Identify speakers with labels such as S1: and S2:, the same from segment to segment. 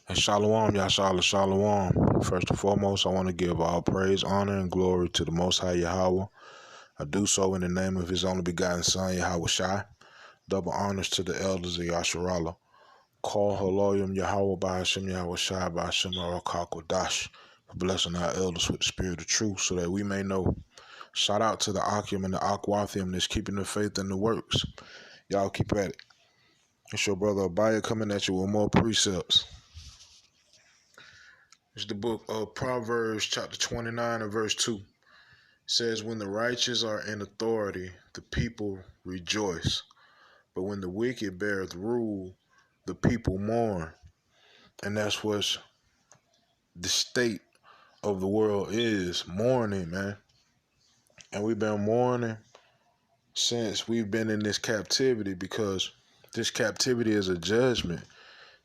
S1: And Shalom, Yashala Shalom. First and foremost, I want to give all praise, honor, and glory to the Most High Yahweh. I do so in the name of His only begotten Son, Yahweh Shai. Double honors to the elders of Yasharala. Call Haloyim Yahweh by Hashem Yahweh Shai by Hashem Arakakodash. For blessing our elders with the spirit of truth so that we may know. Shout out to the Akim and the Akwathium that's keeping the faith in the works. Y'all keep at it. It's your brother Abaya coming at you with more precepts. It's the book of Proverbs, chapter 29 and verse 2. It says, when the righteous are in authority, the people rejoice. But when the wicked beareth rule, the people mourn. And that's what the state of the world is, mourning, man. And we've been mourning since we've been in this captivity, because this captivity is a judgment.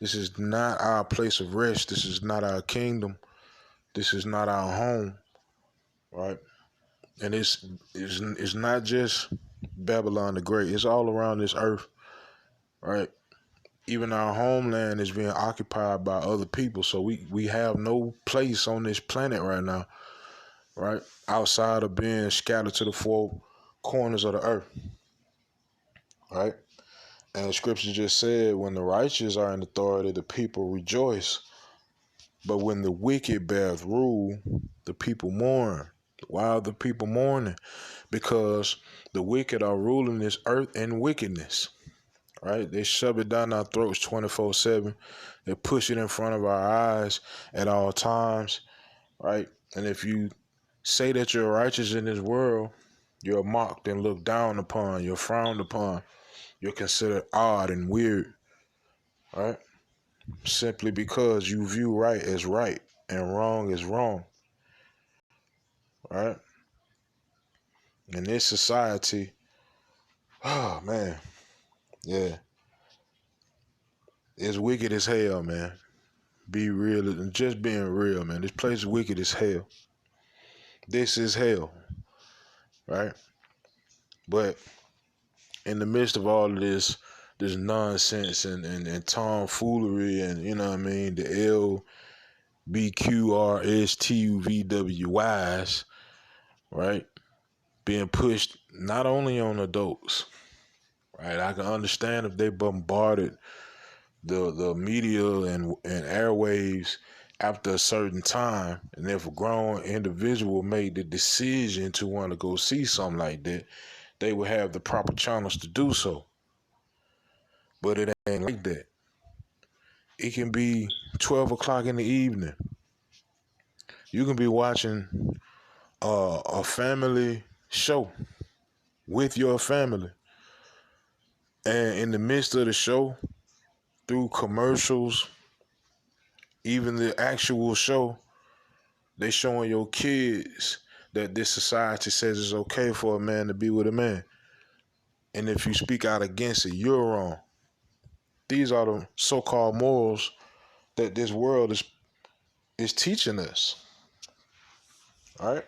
S1: This is not our place of rest. This is not our kingdom. This is not our home, right? And it's not just Babylon the Great. It's all around this earth, right? Even our homeland is being occupied by other people. So we have no place on this planet right now, right? Outside of being scattered to the four corners of the earth, right? And the scripture just said, when the righteous are in authority, the people rejoice. But when the wicked beareth rule, the people mourn. Why are the people mourning? Because the wicked are ruling this earth in wickedness, right? They shove it down our throats 24/7. They push it in front of our eyes at all times, right? And if you say that you're righteous in this world, you're mocked and looked down upon. You're frowned upon. You're considered odd and weird, right? Simply because you view right as right and wrong as wrong, right? In this society, oh man, yeah, it's wicked as hell, man. Be real, and just being real, man. This place is wicked as hell. This is hell, right? But in the midst of all of this nonsense and tomfoolery, and you know what I mean, the LBQRSTUVWYs, right? Being pushed not only on adults, right? I can understand if they bombarded the media and airwaves after a certain time, and if a grown individual made the decision to want to go see something like that, they would have the proper channels to do so. But it ain't like that. It can be 12 o'clock in the evening. You can be watching a family show with your family, and in the midst of the show, through commercials, even the actual show, they showing your kids that this society says it's okay for a man to be with a man. And if you speak out against it, you're wrong. These are the so-called morals that this world is teaching us. All right?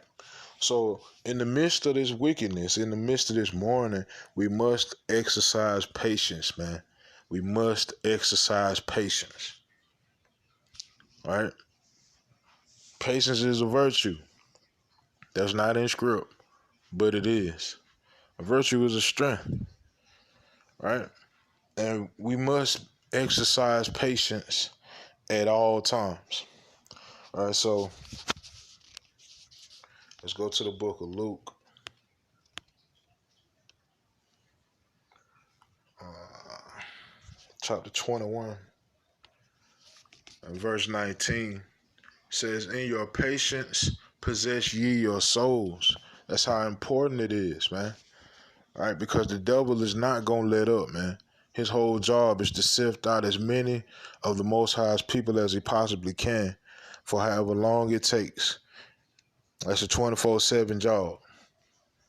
S1: So in the midst of this wickedness, in the midst of this mourning, we must exercise patience, man. We must exercise patience. All right? Patience is a virtue. That's not in script, but it is. A virtue is a strength, right? And we must exercise patience at all times. All right, so let's go to the book of Luke, chapter 21, and verse 19. It says, in your patience possess ye your souls. That's how important it is, man. All right, because the devil is not going to let up, man. His whole job is to sift out as many of the Most High's people as he possibly can for however long it takes. That's a 24/7 job.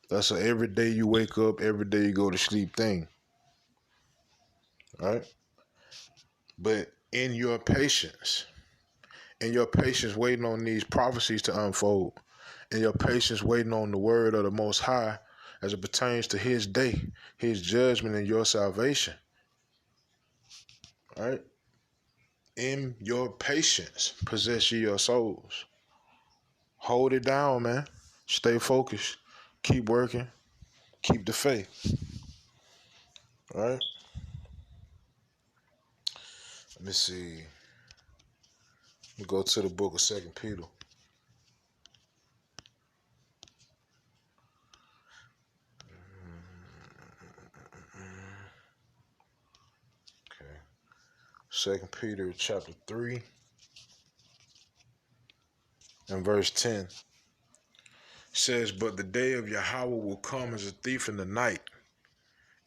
S1: That's a every day you wake up, every day you go to sleep thing. All right? But in your patience waiting on these prophecies to unfold, in your patience waiting on the word of the Most High as it pertains to his day, his judgment, and your salvation. All right? In your patience, possess ye your souls. Hold it down, man. Stay focused. Keep working. Keep the faith. All right. Let me see. We go to the book of Second Peter. Okay. Second Peter chapter 3 and verse 10 says, "But the day of Yahweh will come as a thief in the night,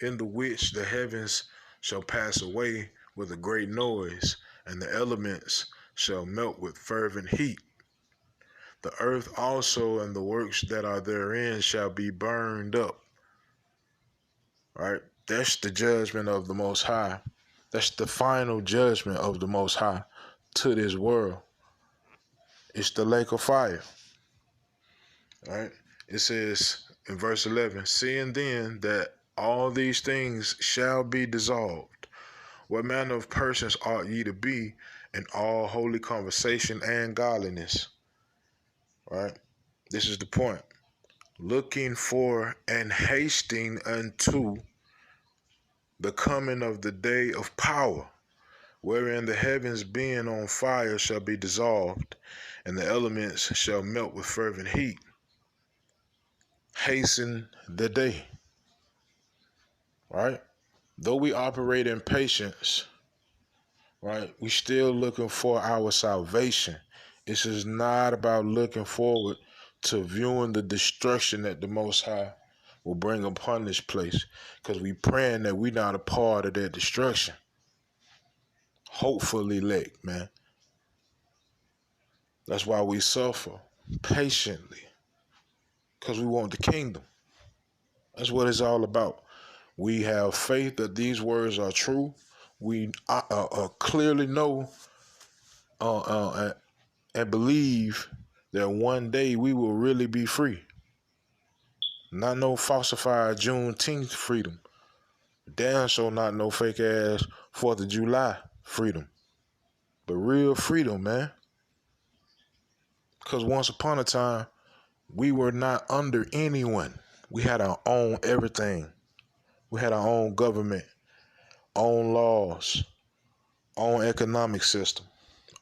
S1: in the which the heavens shall pass away with a great noise, and the elements shall melt with fervent heat. The earth also and the works that are therein shall be burned up." Right? That's the judgment of the Most High. That's the final judgment of the Most High to this world. It's the lake of fire. Right? It says in verse 11, "Seeing then that all these things shall be dissolved, what manner of persons ought ye to be in all holy conversation and godliness?" Right? This is the point. Looking for and hasting unto the coming of the day of power, wherein the heavens being on fire shall be dissolved, and the elements shall melt with fervent heat. Hasten the day. Right? Though we operate in patience, right, we still looking for our salvation. This is not about looking forward to viewing the destruction that the Most High will bring upon this place, because we praying that we not a part of that destruction. Hopefully, elect, man. That's why we suffer patiently, because we want the kingdom. That's what it's all about. We have faith that these words are true. We clearly know and believe that one day we will really be free. Not no falsified Juneteenth freedom. Damn sure not no fake ass 4th of July freedom. But real freedom, man. Because once upon a time, we were not under anyone. We had our own everything. We had our own government, own laws, own economic system,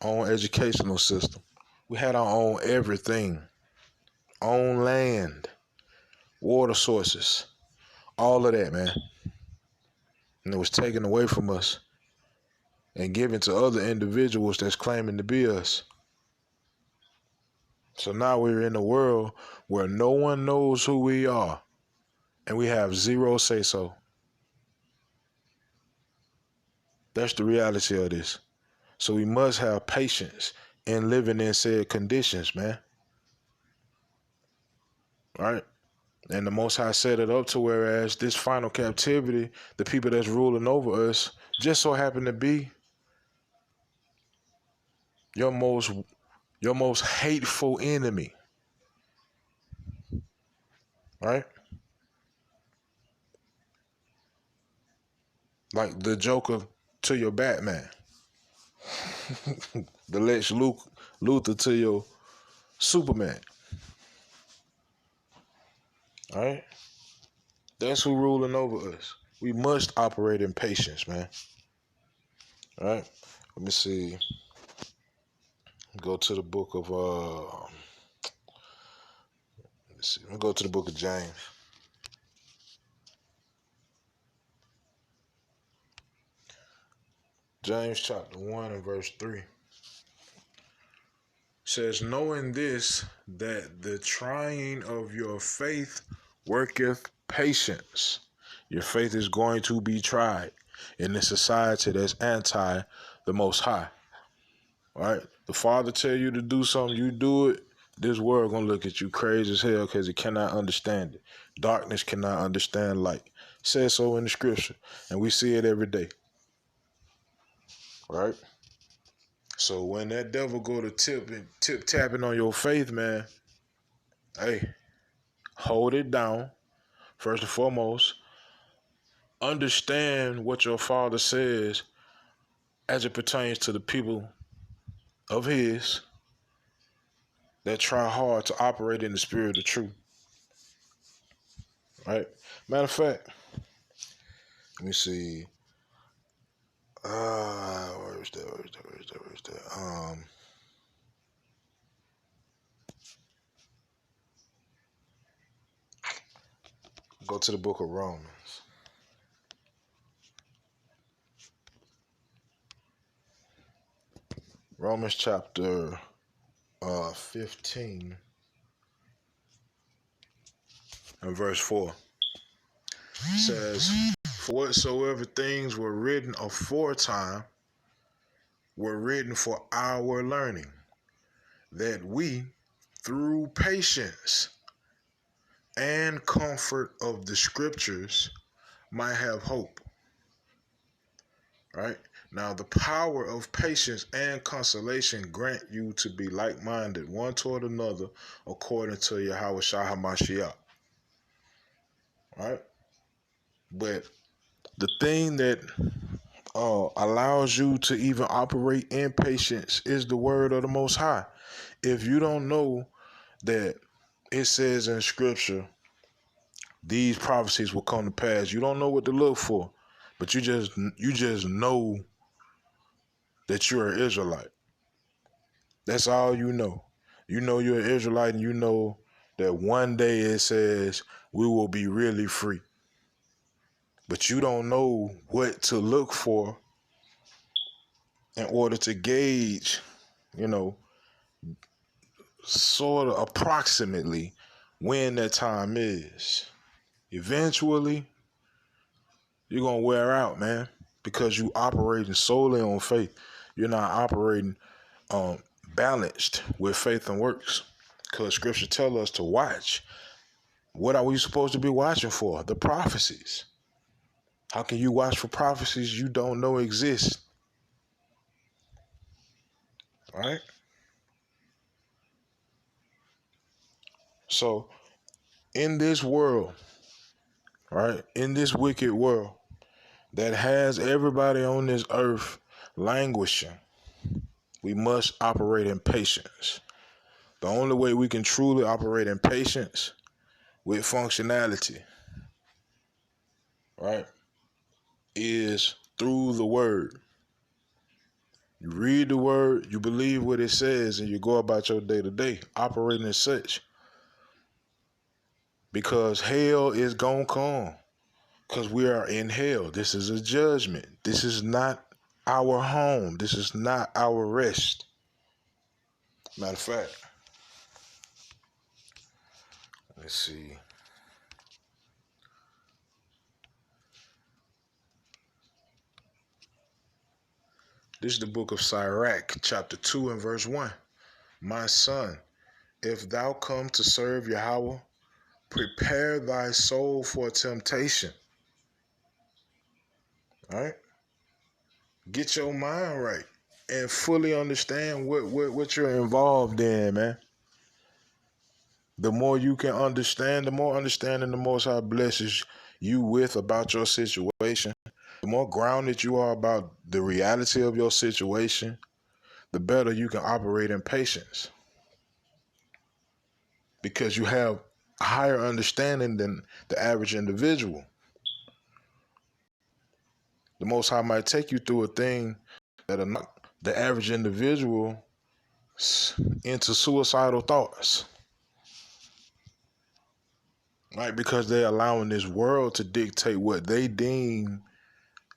S1: own educational system. We had our own everything, own land, water sources, all of that, man. And it was taken away from us and given to other individuals that's claiming to be us. So now we're in a world where no one knows who we are, and we have zero say so. That's the reality of this. So we must have patience in living in said conditions, man. Right? And the Most High set it up to whereas this final captivity, the people that's ruling over us, just so happen to be your most hateful enemy. Right? Like the Joker to your Batman. The Lex Luthor to your Superman. All right? That's who ruling over us. We must operate in patience, man. All right? Let me see. Go to the book of let's see. We'll go to the book of James. James chapter 1 and verse 3 says, "Knowing this, that the trying of your faith worketh patience." Your faith is going to be tried in a society that's anti the Most High. All right? The Father tell you to do something, you do it. This world gonna look at you crazy as hell because it cannot understand it. Darkness cannot understand light. It says so in the scripture, and we see it every day. Right? So when that devil go to tip tapping on your faith, man, hey, hold it down. First and foremost, understand what your Father says as it pertains to the people of his that try hard to operate in the spirit of truth. Right? Matter of fact, let me see. Where's that? Go to the book of Romans. Romans chapter 15 and verse 4 says, "For whatsoever things were written aforetime were written for our learning, that we, through patience and comfort of the scriptures, might have hope." Right? Now, the power of patience and consolation grant you to be like-minded one toward another according to Yahweh Shah HaMashiach. Right? But the thing that allows you to even operate in patience is the word of the Most High. If you don't know that it says in Scripture, these prophecies will come to pass, you don't know what to look for, but you just know that you're an Israelite. That's all you know. You know you're an Israelite, and you know that one day it says we will be really free. But you don't know what to look for in order to gauge, sort of approximately when that time is. Eventually, you're going to wear out, man, because you operating solely on faith. You're not operating balanced with faith and works, because scripture tell us to watch. What are we supposed to be watching for? The prophecies. How can you watch for prophecies you don't know exist? Right? So in this world, right, in this wicked world that has everybody on this earth languishing, we must operate in patience. The only way we can truly operate in patience with functionality, right, is through the word. You read the word, you believe what it says, and you go about your day to day operating as such. Because hell is gonna come. Because we are in hell. This is a judgment. This is not our home. This is not our rest. Matter of fact, let's see. This is the book of Sirach, chapter 2 and verse 1. "My son, if thou come to serve Yahweh, prepare thy soul for temptation." All right? Get your mind right and fully understand what you're involved in, man. The more you can understand, the more understanding the Most High blesses you with about your situation. The more grounded you are about the reality of your situation, the better you can operate in patience. Because you have a higher understanding than the average individual. The Most High might take you through a thing that will knock the average individual into suicidal thoughts. Right? Because they're allowing this world to dictate what they deem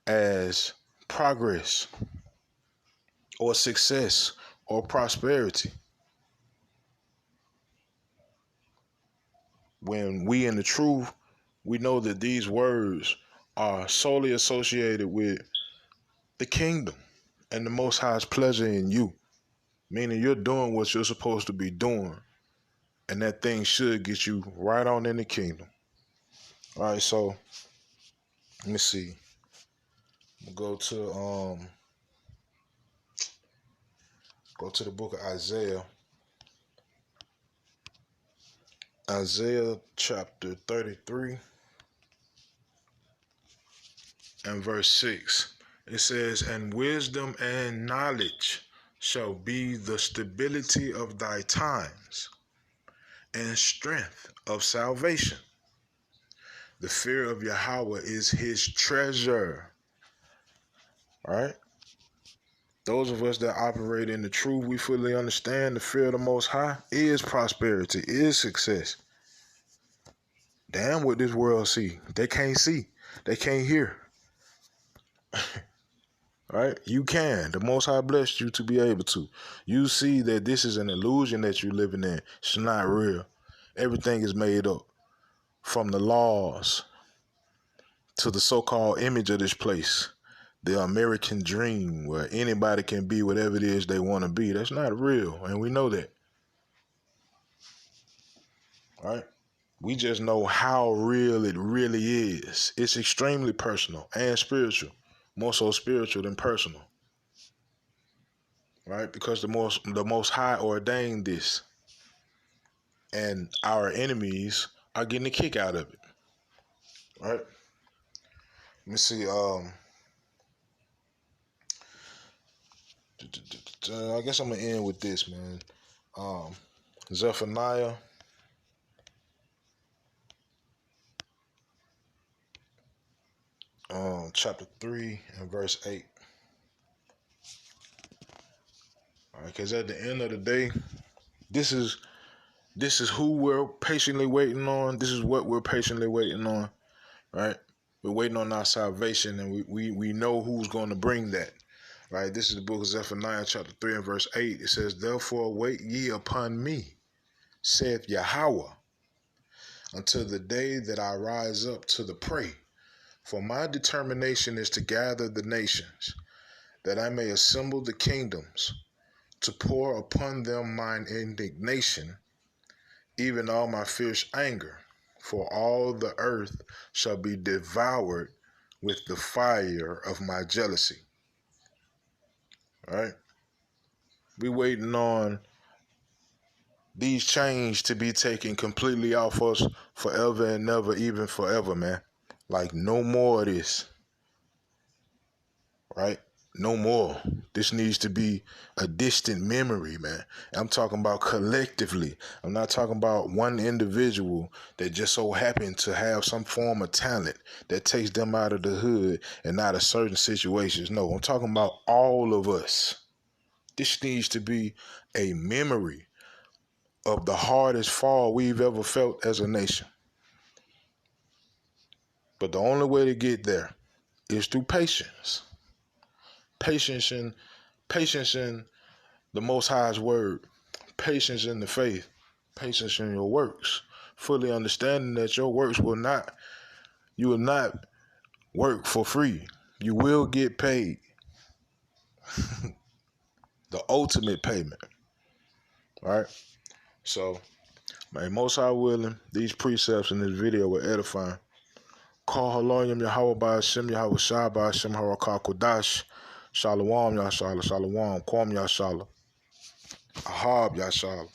S1: as progress or success or prosperity. When we in the truth, we know that these words are solely associated with the kingdom and the Most High's pleasure in you. Meaning you're doing what you're supposed to be doing. And that thing should get you right on in the kingdom. All right, so let me see. We'll go to the book of Isaiah. Isaiah chapter 33 and verse 6. It says, and wisdom and knowledge shall be the stability of thy times and strength of salvation. The fear of Yahweh is his treasure. All right? Those of us that operate in the truth, we fully understand the fear of the Most High is prosperity, is success. Damn what this world see. They can't see. They can't hear. Right? You can. The Most High blessed you to be able to. You see that this is an illusion that you're living in. It's not real. Everything is made up. From the laws to the so-called image of this place. The American dream where anybody can be whatever it is they want to be. That's not real. And we know that. Right? We just know how real it really is. It's extremely personal and spiritual. More so spiritual than personal. Right? Because the most High ordained this. And our enemies are getting a kick out of it. Right? Let me see. I guess I'm gonna end with this, man. Zephaniah chapter 3 and verse 8. All right, because at the end of the day, this is who we're patiently waiting on. This is what we're patiently waiting on. Right? We're waiting on our salvation, and we know who's going to bring that. Right? This is the book of Zephaniah chapter 3 and verse 8. It says, therefore wait ye upon me, saith Yahweh, until the day that I rise up to the prey. For my determination is to gather the nations, that I may assemble the kingdoms, to pour upon them mine indignation, even all my fierce anger. For all the earth shall be devoured with the fire of my jealousy. All right? We waiting on these chains to be taken completely off us forever and never, even forever, man. Like, no more of this. Right? No more. This needs to be a distant memory, man. I'm talking about collectively. I'm not talking about one individual that just so happened to have some form of talent that takes them out of the hood and out of certain situations. No, I'm talking about all of us. This needs to be a memory of the hardest fall we've ever felt as a nation. But the only way to get there is through patience. Patience in the Most High's word. Patience in the faith. Patience in your works. Fully understanding that your works you will not work for free. You will get paid. The ultimate payment. All right? So, may Most High willing, these precepts in this video were edifying. Call Haloyim Yahweh by Hashem Yahweh Shai by Hashem Harakah Kodash. Shalom Yashala. Shalom. Kwam Yashala. Ahab Yashala.